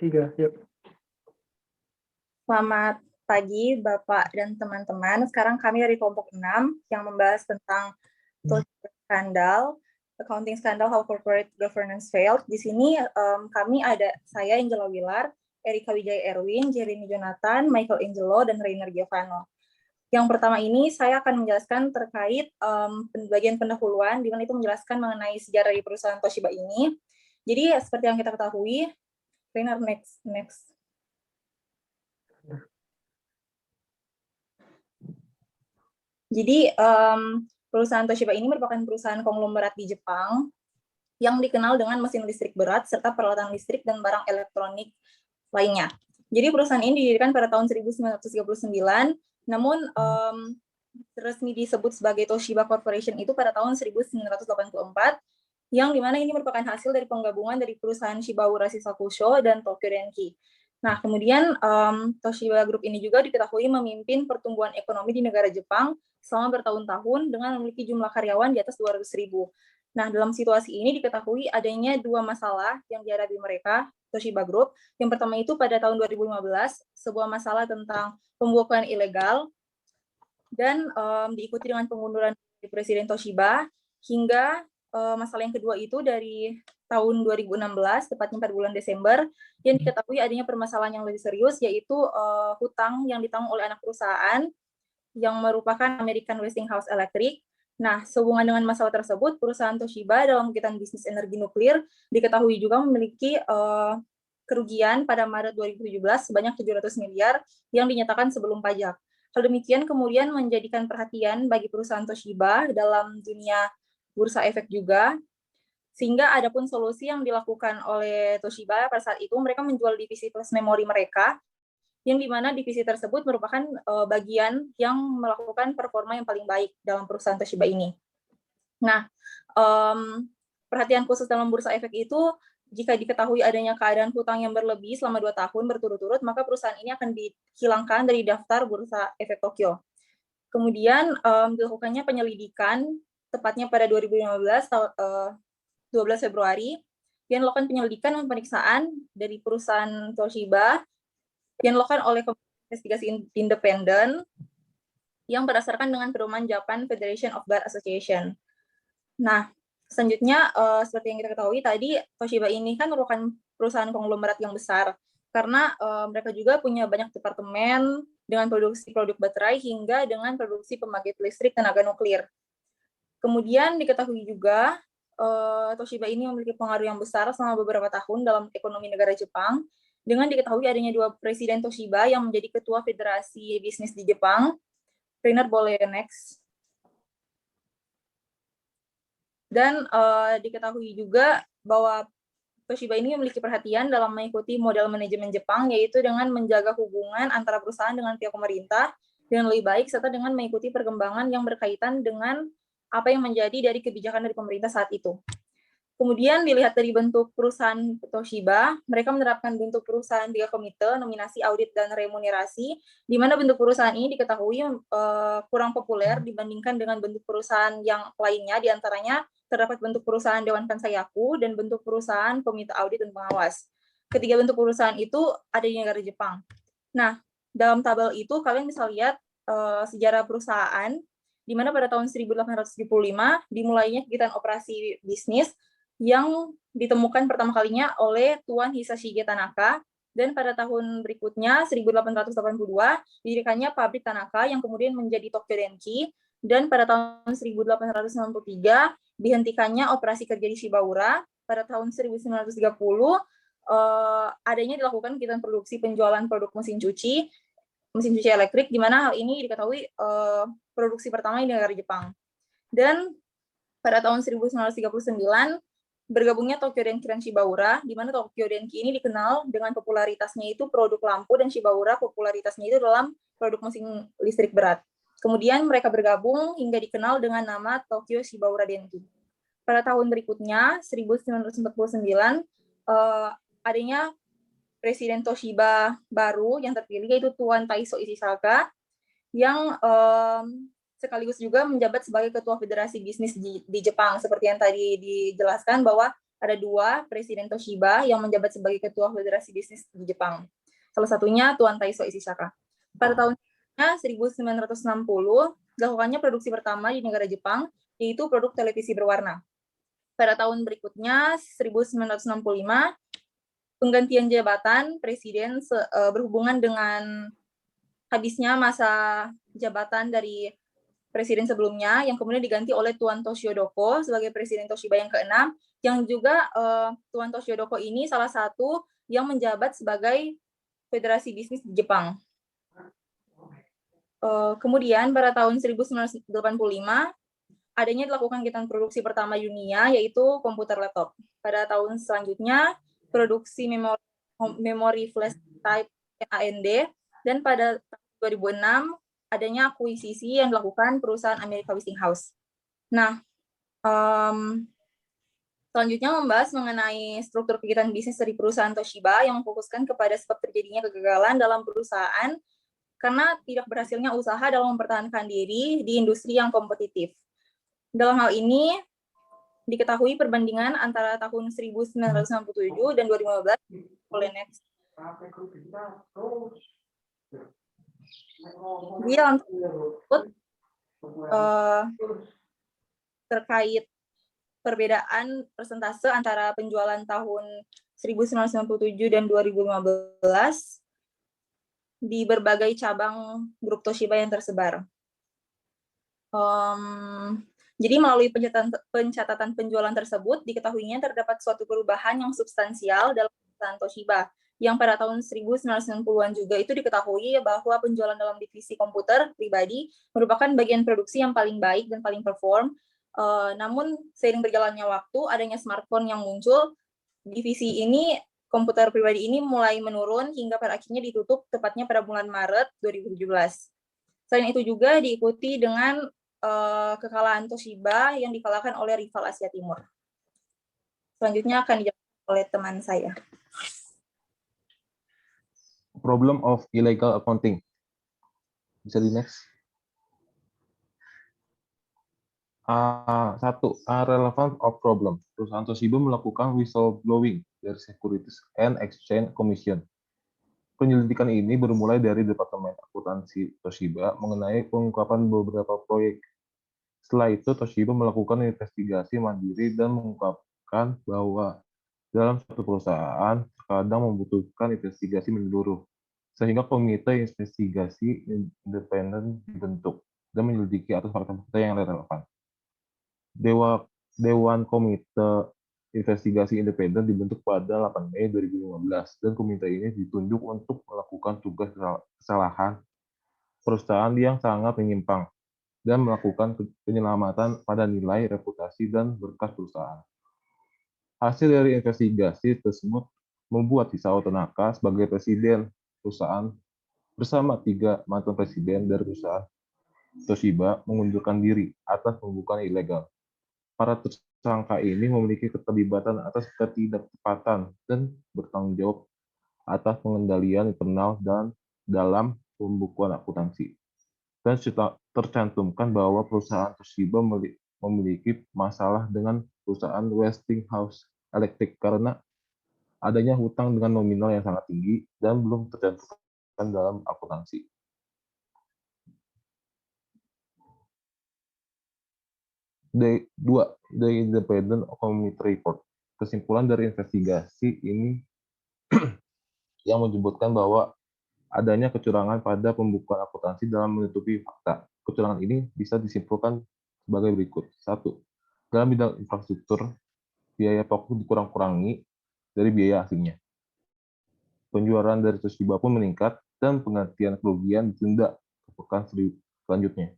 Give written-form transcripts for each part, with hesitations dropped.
Tiga, yuk. Selamat pagi Bapak dan teman-teman. Sekarang kami dari kelompok 6 yang membahas tentang skandal, accounting scandal, how corporate governance failed. Di sini kami ada saya, Angela Wilar, Erika Wijaya Erwin, Jeremy Jonathan, Michael Angelo, dan Rainer Giovanno. Yang pertama ini saya akan menjelaskan terkait bagian pendahuluan, di mana itu menjelaskan mengenai sejarah di perusahaan Toshiba ini. Jadi seperti yang kita ketahui, Rainer next. Jadi perusahaan Toshiba ini merupakan perusahaan konglomerat di Jepang yang dikenal dengan mesin listrik berat serta peralatan listrik dan barang elektronik lainnya. Jadi perusahaan ini didirikan pada tahun 1939, namun resmi disebut sebagai Toshiba Corporation itu pada tahun 1984, yang dimana ini merupakan hasil dari penggabungan dari perusahaan Shibaura Shisakusho dan Tokyo Denki. Nah, kemudian Toshiba Group ini juga diketahui memimpin pertumbuhan ekonomi di negara Jepang selama bertahun-tahun dengan memiliki jumlah karyawan di atas 200.000. Nah, dalam situasi ini diketahui adanya dua masalah yang dihadapi mereka, Toshiba Group. Yang pertama itu pada tahun 2015, sebuah masalah tentang pembukuan ilegal, dan diikuti dengan pengunduran Presiden Toshiba, hingga masalah yang kedua itu dari tahun 2016, tepatnya pada bulan Desember, yang diketahui adanya permasalahan yang lebih serius, yaitu hutang yang ditanggung oleh anak perusahaan yang merupakan American Westinghouse Electric. Nah, sehubungan dengan masalah tersebut, perusahaan Toshiba dalam kegiatan bisnis energi nuklir diketahui juga memiliki kerugian pada Maret 2017 sebanyak 700 miliar yang dinyatakan sebelum pajak. Hal demikian kemudian menjadikan perhatian bagi perusahaan Toshiba dalam dunia bursa efek juga, sehingga ada pun solusi yang dilakukan oleh Toshiba pada saat itu, mereka menjual divisi flash memory mereka, yang dimana divisi tersebut merupakan bagian yang melakukan performa yang paling baik dalam perusahaan Toshiba ini. Nah, perhatian khusus dalam bursa efek itu, jika diketahui adanya keadaan hutang yang berlebih selama 2 tahun berturut-turut, maka perusahaan ini akan dihilangkan dari daftar bursa efek Tokyo. Kemudian dilakukannya penyelidikan, tepatnya pada 2015, 12 Februari, yang dilakukan penyelidikan dan pemeriksaan dari perusahaan Toshiba, yang dilakukan oleh investigasi independen yang berdasarkan dengan pedoman Japan Federation of Bar Association. Nah, selanjutnya seperti yang kita ketahui tadi, Toshiba ini kan merupakan perusahaan konglomerat yang besar, karena mereka juga punya banyak departemen dengan produksi produk baterai hingga dengan produksi pembangkit listrik tenaga nuklir. Kemudian diketahui juga Toshiba ini memiliki pengaruh yang besar selama beberapa tahun dalam ekonomi negara Jepang, dengan diketahui adanya 2 presiden Toshiba yang menjadi ketua federasi bisnis di Jepang. Rainer, boleh next. Dan diketahui juga bahwa Toshiba ini memiliki perhatian dalam mengikuti model manajemen Jepang, yaitu dengan menjaga hubungan antara perusahaan dengan pihak pemerintah dengan lebih baik, serta dengan mengikuti perkembangan yang berkaitan dengan apa yang menjadi dari kebijakan dari pemerintah saat itu. Kemudian dilihat dari bentuk perusahaan Toshiba, mereka menerapkan bentuk perusahaan 3 komite, nominasi, audit, dan remunerasi, di mana bentuk perusahaan ini diketahui kurang populer dibandingkan dengan bentuk perusahaan yang lainnya, diantaranya terdapat bentuk perusahaan Dewan Kansayaku dan bentuk perusahaan komite audit dan pengawas. Ketiga bentuk perusahaan itu ada di negara Jepang. Nah, dalam tabel itu kalian bisa lihat sejarah perusahaan, di mana pada tahun 1875 dimulainya kegiatan operasi bisnis yang ditemukan pertama kalinya oleh Tuan Hisashige Tanaka, dan pada tahun berikutnya 1882 didirikannya pabrik Tanaka yang kemudian menjadi Tokyo Denki, dan pada tahun 1893 dihentikannya operasi kerja di Shibaura. Pada tahun 1930 adanya dilakukan kegiatan produksi penjualan produk mesin cuci elektrik, di mana hal ini diketahui produksi pertama di negara Jepang. Dan pada tahun 1939 bergabungnya Tokyo Denki dan Shibaura, di mana Tokyo Denki ini dikenal dengan popularitasnya itu produk lampu, dan Shibaura popularitasnya itu dalam produk mesin listrik berat. Kemudian mereka bergabung hingga dikenal dengan nama Tokyo Shibaura Denki. Pada tahun berikutnya, 1949, adanya Presiden Toshiba baru yang terpilih, yaitu Tuan Taiso Ishisaga, yang sekaligus juga menjabat sebagai ketua federasi bisnis di Jepang. Seperti yang tadi dijelaskan bahwa ada 2, Presiden Toshiba yang menjabat sebagai Ketua Federasi Bisnis di Jepang. Salah satunya Tuan Taiso Ishizaka. Pada tahun 1960, dilakukannya produksi pertama di negara Jepang, yaitu produk televisi berwarna. Pada tahun berikutnya, 1965, penggantian jabatan Presiden berhubungan dengan habisnya masa jabatan dari Presiden sebelumnya, yang kemudian diganti oleh Tuan Toshio Doko sebagai Presiden Toshiba yang ke-6, yang juga Tuan Toshio Doko ini salah satu yang menjabat sebagai Federasi Bisnis di Jepang. Kemudian pada tahun 1985, adanya dilakukan kegiatan produksi pertama dunia, yaitu komputer laptop. Pada tahun selanjutnya, produksi memori flash type AND, dan pada tahun 2006, adanya akuisisi yang dilakukan perusahaan Amerika Westinghouse. Nah, selanjutnya membahas mengenai struktur kegiatan bisnis dari perusahaan Toshiba yang memfokuskan kepada sebab terjadinya kegagalan dalam perusahaan karena tidak berhasilnya usaha dalam mempertahankan diri di industri yang kompetitif. Dalam hal ini, diketahui perbandingan antara tahun 1997 dan 2015 oleh Next. Dia terkait perbedaan persentase antara penjualan tahun 1997 dan 2015 di berbagai cabang grup Toshiba yang tersebar. Jadi melalui pencatatan penjualan tersebut, diketahuinya terdapat suatu perubahan yang substansial dalam perusahaan Toshiba, yang pada tahun 1990-an juga itu diketahui bahwa penjualan dalam divisi komputer pribadi merupakan bagian produksi yang paling baik dan paling perform. Namun seiring berjalannya waktu, adanya smartphone yang muncul, divisi ini, komputer pribadi ini mulai menurun hingga pada akhirnya ditutup tepatnya pada bulan Maret 2017. Selain itu juga diikuti dengan kekalahan Toshiba yang dikalahkan oleh rival Asia Timur. Selanjutnya akan dijawab oleh teman saya. Problem of illegal accounting. Bisa di next. Satu, relevant of problem. Perusahaan Toshiba melakukan whistleblowing dari Securities and Exchange Commission. Penyelidikan ini bermulai dari Departemen Akuntansi Toshiba mengenai pengungkapan beberapa proyek. Setelah itu, Toshiba melakukan investigasi mandiri dan mengungkapkan bahwa dalam suatu perusahaan terkadang membutuhkan investigasi menyeluruh, sehingga komite investigasi independen dibentuk dan menyelidiki atas fakta-fakta yang relevan. Dewan Komite Investigasi Independen dibentuk pada 8 Mei 2015, dan komite ini ditunjuk untuk melakukan tugas kesalahan perusahaan yang sangat menyimpang dan melakukan penyelamatan pada nilai, reputasi, dan berkas perusahaan. Hasil dari investigasi tersebut membuat Hisao Tanaka sebagai presiden perusahaan bersama 3 mantan presiden dari perusahaan Toshiba mengundurkan diri atas pembukaan ilegal. Para tersangka ini memiliki keterlibatan atas ketidaktepatan dan bertanggung jawab atas pengendalian internal dan dalam pembukuan akuntansi. Dan tercantumkan bahwa perusahaan Toshiba memiliki masalah dengan perusahaan Westinghouse Electric karena adanya hutang dengan nominal yang sangat tinggi dan belum tercantumkan dalam akuntansi. The Independent Committee Report. Kesimpulan dari investigasi ini yang menyebutkan bahwa adanya kecurangan pada pembukuan akuntansi dalam menutupi fakta. Kecurangan ini bisa disimpulkan sebagai berikut. 1. Dalam bidang infrastruktur, biaya pokok dikurang-kurangi dari biaya aslinya. Penjualan dari Toshiba pun meningkat dan penggantian kerugian ditunda ke pekan selanjutnya.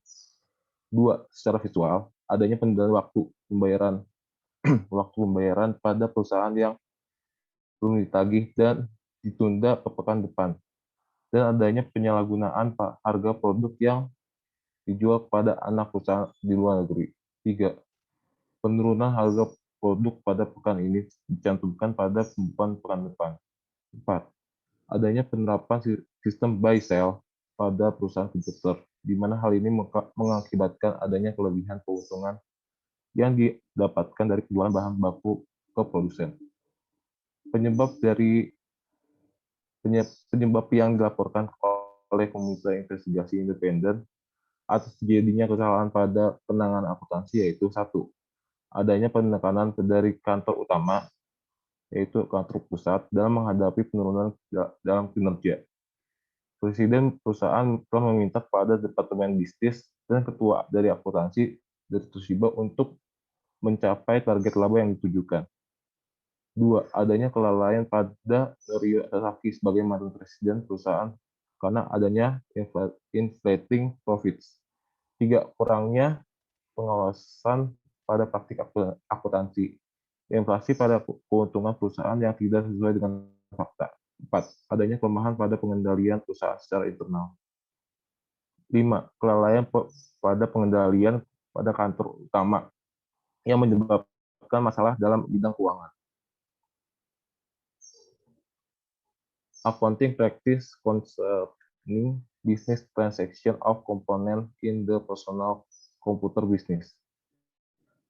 2. Secara visual, adanya penundaan waktu pembayaran pada perusahaan yang belum ditagih dan ditunda ke pekan depan, dan adanya penyalahgunaan harga produk yang dijual kepada anak perusahaan di luar negeri. 3. Penurunan harga produk pada pekan ini dicantumkan pada pembukuan pekan depan. 4. Adanya penerapan sistem buy-sell pada perusahaan komputer, di mana hal ini mengakibatkan adanya kelebihan keuntungan yang didapatkan dari penjualan bahan baku ke produsen. Penyebab yang dilaporkan oleh Komite Investigasi Independen atas terjadinya kesalahan pada penanganan akuntansi yaitu satu, adanya penekanan dari kantor utama, yaitu kantor pusat, dalam menghadapi penurunan dalam kinerja. Presiden perusahaan telah meminta kepada Departemen Bisnis dan Ketua dari akuntansi dari Toshiba untuk mencapai target laba yang ditujukan. Dua, adanya kelalaian pada Norio Sasaki sebagai mantan presiden perusahaan karena adanya inflating profits. Tiga, kurangnya pengawasan pada praktik akuntansi. Inflasi pada keuntungan perusahaan yang tidak sesuai dengan fakta. 4. Adanya kelemahan pada pengendalian perusahaan secara internal. 5. Kelalaian pada pengendalian pada kantor utama yang menyebabkan masalah dalam bidang keuangan. Accounting practice concerning business transaction of component in the personal computer business.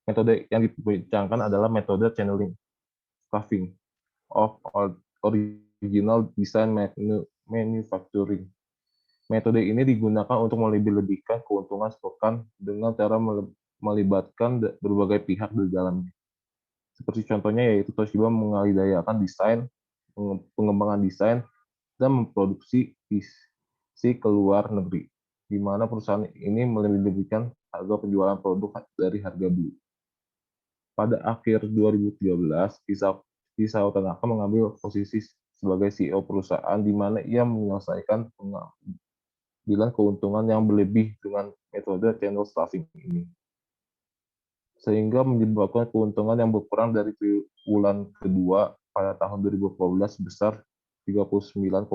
Metode yang dibincangkan adalah metode channeling stuffing of original design manufacturing. Metode ini digunakan untuk melebih-lebihkan keuntungan sepekan dengan cara melibatkan berbagai pihak di dalamnya. Seperti contohnya yaitu Toshiba mengalihdayakan desain, pengembangan desain, dan memproduksi PC ke luar negeri, di mana perusahaan ini melebih-lebihkan harga penjualan produk dari harga beli. Pada akhir 2013, Isao Tanaka mengambil posisi sebagai CEO perusahaan di mana ia menyelesaikan pengambilan keuntungan yang berlebih dengan metode channel stuffing ini, sehingga menyebabkan keuntungan yang berkurang dari triwulan kedua pada tahun 2014 sebesar 39,2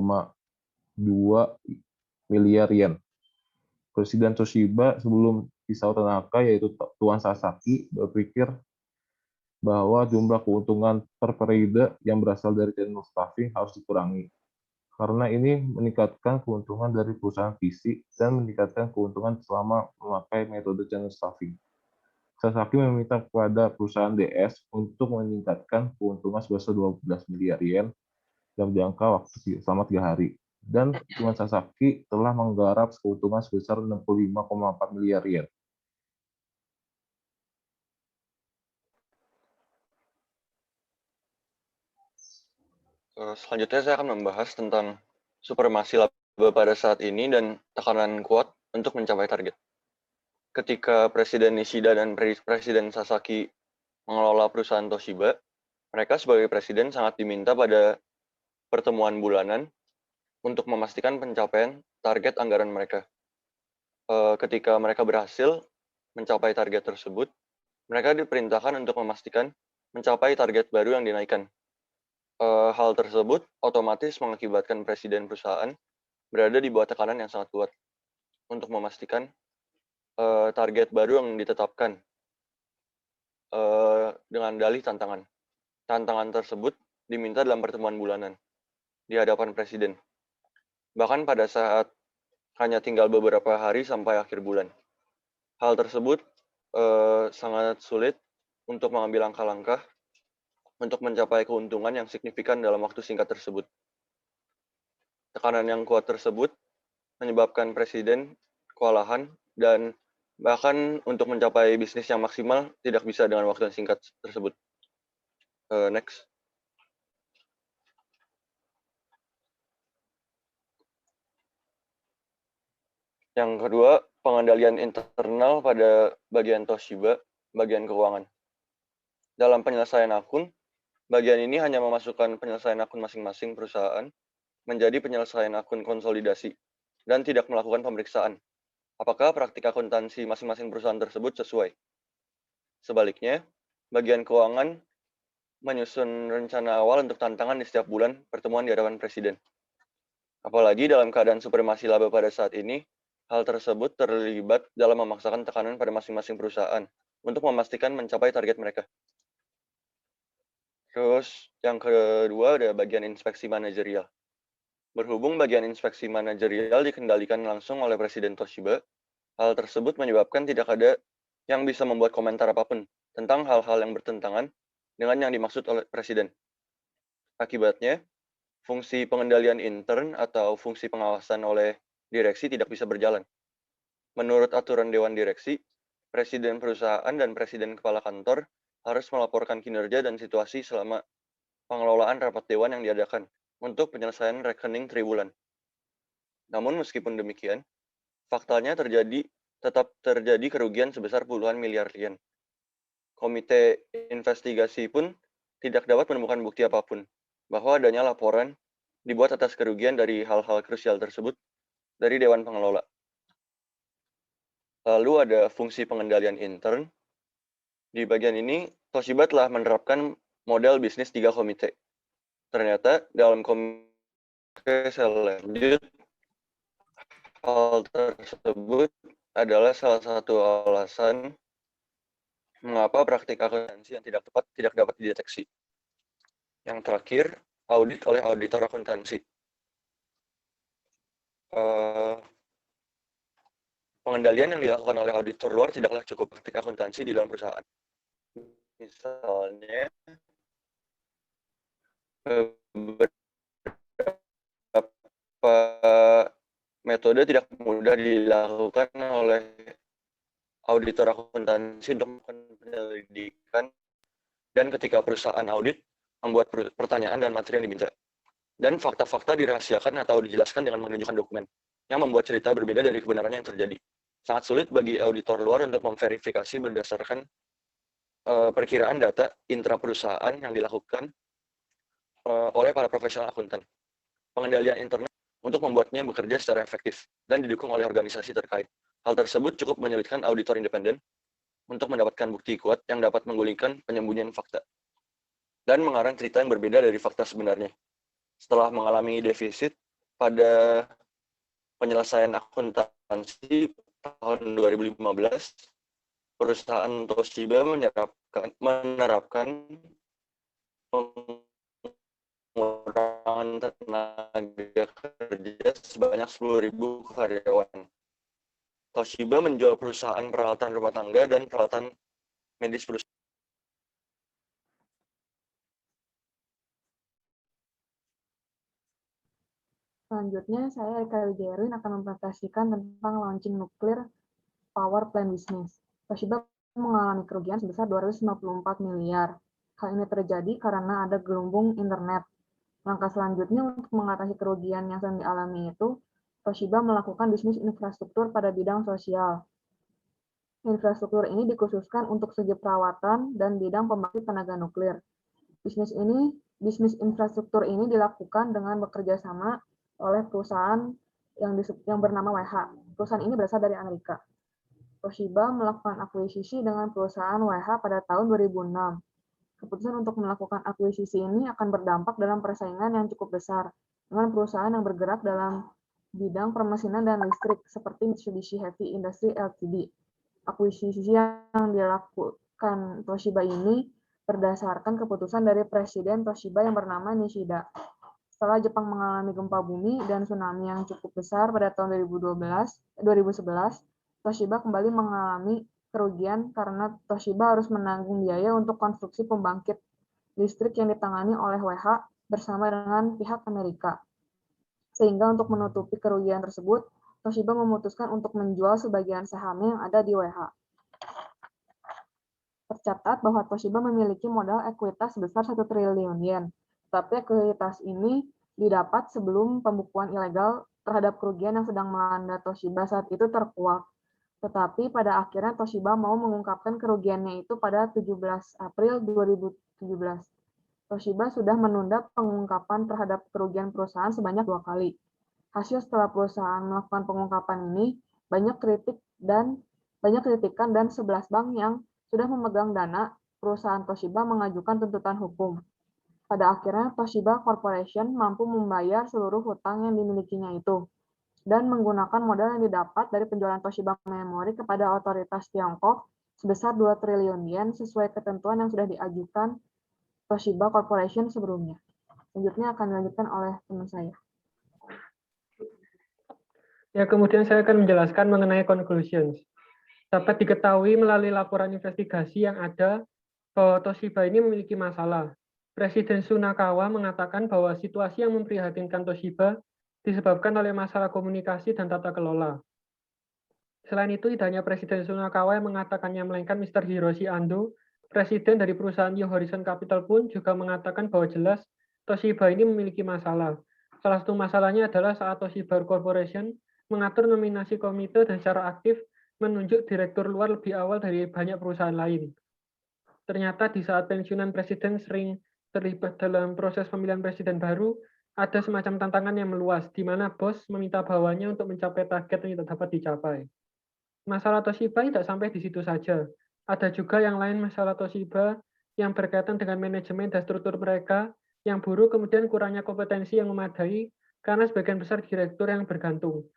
miliar yen. Presiden Toshiba sebelum Isao Tanaka, yaitu Tuan Sasaki, berpikir bahwa jumlah keuntungan per periode yang berasal dari channel stuffing harus dikurangi, karena ini meningkatkan keuntungan dari perusahaan PC dan meningkatkan keuntungan selama memakai metode channel stuffing. Sasaki meminta kepada perusahaan DS untuk meningkatkan keuntungan sebesar 12 miliar yen dalam jangka waktu selama 3 hari. Dan Tuan Sasaki telah menggarap keuntungan sebesar 65,4 miliar yen. Selanjutnya saya akan membahas tentang supremasi laba pada saat ini dan tekanan kuat untuk mencapai target. Ketika Presiden Nishida dan Presiden Sasaki mengelola perusahaan Toshiba, mereka sebagai presiden sangat diminta pada pertemuan bulanan untuk memastikan pencapaian target anggaran mereka. Ketika mereka berhasil mencapai target tersebut, mereka diperintahkan untuk memastikan mencapai target baru yang dinaikkan. Hal tersebut otomatis mengakibatkan presiden perusahaan berada di bawah tekanan yang sangat kuat untuk memastikan target baru yang ditetapkan dengan dalih tantangan. Tantangan tersebut diminta dalam pertemuan bulanan di hadapan presiden. Bahkan pada saat hanya tinggal beberapa hari sampai akhir bulan. Hal tersebut sangat sulit untuk mengambil langkah-langkah untuk mencapai keuntungan yang signifikan dalam waktu singkat tersebut. Tekanan yang kuat tersebut menyebabkan presiden kewalahan dan bahkan untuk mencapai bisnis yang maksimal tidak bisa dengan waktu yang singkat tersebut. Next. Yang kedua, pengendalian internal pada bagian Toshiba, bagian keuangan. Dalam penyelesaian akun, bagian ini hanya memasukkan penyelesaian akun masing-masing perusahaan menjadi penyelesaian akun konsolidasi dan tidak melakukan pemeriksaan apakah praktik akuntansi masing-masing perusahaan tersebut sesuai. Sebaliknya, bagian keuangan menyusun rencana awal untuk tantangan di setiap bulan pertemuan di hadapan presiden. Apalagi dalam keadaan supremasi laba pada saat ini, hal tersebut terlibat dalam memaksakan tekanan pada masing-masing perusahaan untuk memastikan mencapai target mereka. Terus yang kedua ada bagian inspeksi manajerial. Berhubung bagian inspeksi manajerial dikendalikan langsung oleh Presiden Toshiba, hal tersebut menyebabkan tidak ada yang bisa membuat komentar apapun tentang hal-hal yang bertentangan dengan yang dimaksud oleh Presiden. Akibatnya, fungsi pengendalian intern atau fungsi pengawasan oleh direksi tidak bisa berjalan. Menurut aturan Dewan Direksi, Presiden perusahaan dan Presiden kepala kantor harus melaporkan kinerja dan situasi selama pengelolaan rapat dewan yang diadakan untuk penyelesaian rekening triwulan. Namun meskipun demikian, faktanya tetap terjadi kerugian sebesar puluhan miliar yen. Komite investigasi pun tidak dapat menemukan bukti apapun bahwa adanya laporan dibuat atas kerugian dari hal-hal krusial tersebut dari Dewan Pengelola. Lalu ada fungsi pengendalian intern. Di bagian ini, Toshiba telah menerapkan model bisnis 3 komite. Ternyata dalam komite selanjut, hal tersebut adalah salah satu alasan mengapa praktik akuntansi yang tidak tepat tidak dapat dideteksi. Yang terakhir, audit oleh auditor akuntansi. Pengendalian yang dilakukan oleh auditor luar tidaklah cukup praktik akuntansi di dalam perusahaan. Misalnya, beberapa metode tidak mudah dilakukan oleh auditor akuntansi untuk melakukan penyelidikan, dan ketika perusahaan audit membuat pertanyaan dan materi yang diminta. Dan fakta-fakta dirahasiakan atau dijelaskan dengan menunjukkan dokumen yang membuat cerita berbeda dari kebenarannya yang terjadi. Sangat sulit bagi auditor luar untuk memverifikasi berdasarkan perkiraan data intra-perusahaan yang dilakukan oleh para profesional akuntan. Pengendalian internal untuk membuatnya bekerja secara efektif dan didukung oleh organisasi terkait. Hal tersebut cukup menyulitkan auditor independen untuk mendapatkan bukti kuat yang dapat menggulingkan penyembunyian fakta dan mengarang cerita yang berbeda dari fakta sebenarnya. Setelah mengalami defisit pada penyelesaian akuntansi tahun 2015, perusahaan Toshiba menerapkan pengurangan tenaga kerja sebanyak 10.000 karyawan. Toshiba menjual perusahaan peralatan rumah tangga dan peralatan medis perusahaan. Selanjutnya, saya Eka Wijayarin akan mempresentasikan tentang launching nuklir power plant business. Toshiba mengalami kerugian sebesar 254 miliar. Hal ini terjadi karena ada gelembung internet. Langkah selanjutnya untuk mengatasi kerugian yang sedang dialami itu, Toshiba melakukan bisnis infrastruktur pada bidang sosial. Infrastruktur ini dikhususkan untuk segi perawatan dan bidang pembangkit tenaga nuklir. Bisnis infrastruktur ini dilakukan dengan bekerja sama oleh perusahaan yang bernama WH. Perusahaan ini berasal dari Amerika. Toshiba melakukan akuisisi dengan perusahaan WH pada tahun 2006. Keputusan untuk melakukan akuisisi ini akan berdampak dalam persaingan yang cukup besar dengan perusahaan yang bergerak dalam bidang permesinan dan listrik seperti Mitsubishi Heavy Industries Ltd. Akuisisi yang dilakukan Toshiba ini berdasarkan keputusan dari Presiden Toshiba yang bernama Nishida. Setelah Jepang mengalami gempa bumi dan tsunami yang cukup besar pada tahun 2011, Toshiba kembali mengalami kerugian karena Toshiba harus menanggung biaya untuk konstruksi pembangkit listrik yang ditangani oleh WH bersama dengan pihak Amerika. Sehingga untuk menutupi kerugian tersebut, Toshiba memutuskan untuk menjual sebagian sahamnya yang ada di WH. Tercatat bahwa Toshiba memiliki modal ekuitas sebesar 1 triliun yen. Tapi ekuitas ini didapat sebelum pembukuan ilegal terhadap kerugian yang sedang melanda Toshiba saat itu terkuak. Tetapi pada akhirnya Toshiba mau mengungkapkan kerugiannya itu pada 17 April 2017. Toshiba sudah menunda pengungkapan terhadap kerugian perusahaan sebanyak 2 kali. Hasil setelah perusahaan melakukan pengungkapan ini, banyak kritikan dan 11 bank yang sudah memegang dana perusahaan Toshiba mengajukan tuntutan hukum. Pada akhirnya, Toshiba Corporation mampu membayar seluruh hutang yang dimilikinya itu dan menggunakan modal yang didapat dari penjualan Toshiba Memory kepada otoritas Tiongkok sebesar 2 triliun yen sesuai ketentuan yang sudah diajukan Toshiba Corporation sebelumnya. Selanjutnya akan dilanjutkan oleh teman saya. Ya, kemudian saya akan menjelaskan mengenai conclusions. Dapat diketahui melalui laporan investigasi yang ada bahwa Toshiba ini memiliki masalah. Presiden Tsunakawa mengatakan bahwa situasi yang memprihatinkan Toshiba disebabkan oleh masalah komunikasi dan tata kelola. Selain itu, tidak hanya Presiden Tsunakawa yang mengatakannya, melainkan Mr. Hiroshi Ando, presiden dari perusahaan New Horizon Capital pun juga mengatakan bahwa jelas Toshiba ini memiliki masalah. Salah satu masalahnya adalah saat Toshiba Corporation mengatur nominasi komite dan secara aktif menunjuk direktur luar lebih awal dari banyak perusahaan lain. Ternyata di saat pensiunan presiden sering terlibat dalam proses pemilihan presiden baru, ada semacam tantangan yang meluas, di mana bos meminta bawahannya untuk mencapai target yang tidak dapat dicapai. Masalah Toshiba tidak sampai di situ saja. Ada juga yang lain masalah Toshiba yang berkaitan dengan manajemen dan struktur mereka yang buruk, kemudian kurangnya kompetensi yang memadai karena sebagian besar direktur yang bergantung.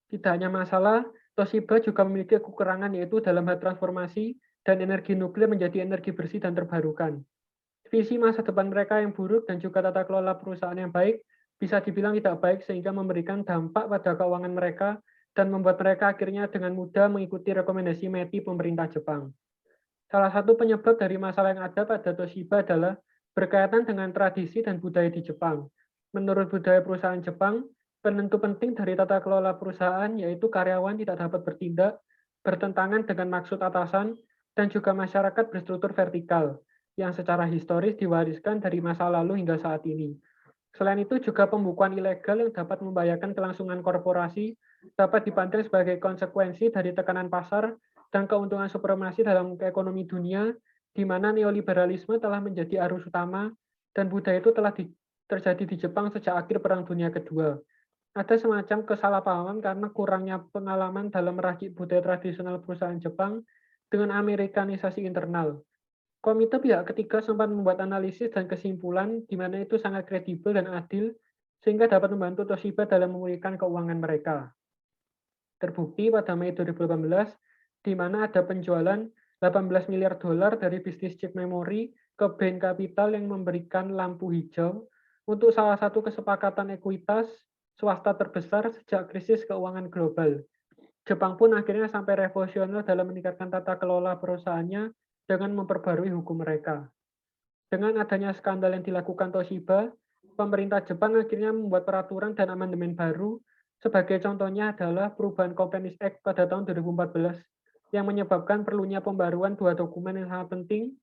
Tidak hanya masalah, Toshiba juga memiliki kekurangan yaitu dalam hal transformasi dan energi nuklir menjadi energi bersih dan terbarukan. Visi masa depan mereka yang buruk dan juga tata kelola perusahaan yang baik bisa dibilang tidak baik sehingga memberikan dampak pada keuangan mereka dan membuat mereka akhirnya dengan mudah mengikuti rekomendasi METI pemerintah Jepang. Salah satu penyebab dari masalah yang ada pada Toshiba adalah berkaitan dengan tradisi dan budaya di Jepang. Menurut budaya perusahaan Jepang, penentu penting dari tata kelola perusahaan yaitu karyawan tidak dapat bertindak bertentangan dengan maksud atasan dan juga masyarakat berstruktur vertikal yang secara historis diwariskan dari masa lalu hingga saat ini. Selain itu juga pembukuan ilegal yang dapat membahayakan kelangsungan korporasi dapat dipandang sebagai konsekuensi dari tekanan pasar dan keuntungan supremasi dalam ekonomi dunia, di mana neoliberalisme telah menjadi arus utama dan budaya itu telah terjadi di Jepang sejak akhir Perang Dunia Kedua. Ada semacam kesalahpahaman karena kurangnya pengalaman dalam meracik budaya tradisional perusahaan Jepang dengan amerikanisasi internal. Komite pihak ketiga sempat membuat analisis dan kesimpulan di mana itu sangat kredibel dan adil, sehingga dapat membantu Toshiba dalam memulihkan keuangan mereka. Terbukti pada Mei 2018, di mana ada penjualan 18 miliar dolar dari bisnis chip memory ke Bain Capital yang memberikan lampu hijau untuk salah satu kesepakatan ekuitas swasta terbesar sejak krisis keuangan global. Jepang pun akhirnya sampai revolusioner dalam meningkatkan tata kelola perusahaannya dengan memperbarui hukum mereka. Dengan adanya skandal yang dilakukan Toshiba, pemerintah Jepang akhirnya membuat peraturan dan amandemen baru. Sebagai contohnya adalah perubahan Companies Act pada tahun 2014 yang menyebabkan perlunya pembaruan dua dokumen yang sangat penting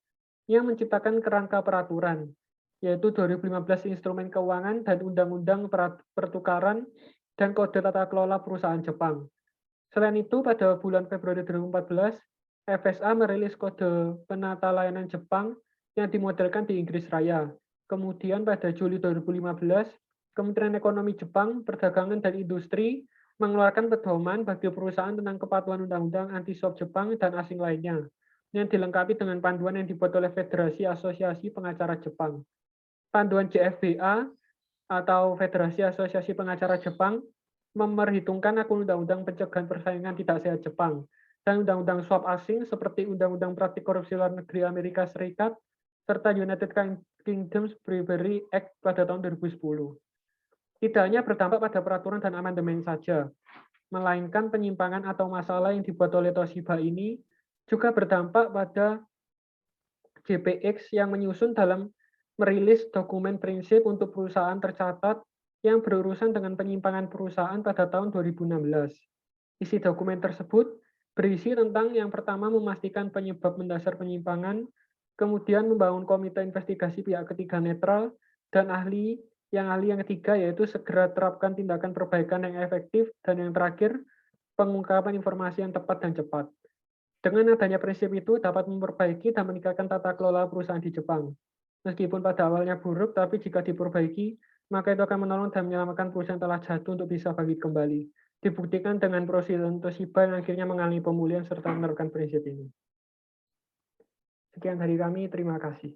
yang menciptakan kerangka peraturan, yaitu 2015 Instrumen Keuangan dan Undang-Undang Pertukaran dan Kode Tata Kelola Perusahaan Jepang. Selain itu, pada bulan Februari 2014, FSA merilis Kode Penata Layanan Jepang yang dimodelkan di Inggris Raya. Kemudian pada Juli 2015, Kementerian Ekonomi Jepang, Perdagangan dan Industri mengeluarkan pedoman bagi perusahaan tentang kepatuhan undang-undang anti-swap Jepang dan asing lainnya, yang dilengkapi dengan panduan yang dibuat oleh Federasi Asosiasi Pengacara Jepang. Panduan JFBA atau Federasi Asosiasi Pengacara Jepang memperhitungkan akun undang-undang pencegahan persaingan tidak sehat Jepang dan undang-undang swap asing seperti undang-undang praktik korupsi luar negeri Amerika Serikat serta United Kingdom's Bribery Act pada tahun 2010. Tidak hanya berdampak pada peraturan dan amandemen saja, melainkan penyimpangan atau masalah yang dibuat oleh Toshiba ini juga berdampak pada JPX yang menyusun dalam merilis dokumen prinsip untuk perusahaan tercatat yang berurusan dengan penyimpangan perusahaan pada tahun 2016. Isi dokumen tersebut berisi tentang yang pertama memastikan penyebab mendasar penyimpangan, kemudian membangun komite investigasi pihak ketiga netral, dan ahli yang ketiga yaitu segera terapkan tindakan perbaikan yang efektif, dan yang terakhir pengungkapan informasi yang tepat dan cepat. Dengan adanya prinsip itu dapat memperbaiki dan meningkatkan tata kelola perusahaan di Jepang. Meskipun pada awalnya buruk, tapi jika diperbaiki, maka itu akan menolong dan menyelamatkan perusahaan yang telah jatuh untuk bisa bangkit kembali. Dibuktikan dengan Presiden Toshiba yang akhirnya mengalami pemulihan serta menerapkan prinsip ini. Sekian dari kami, terima kasih.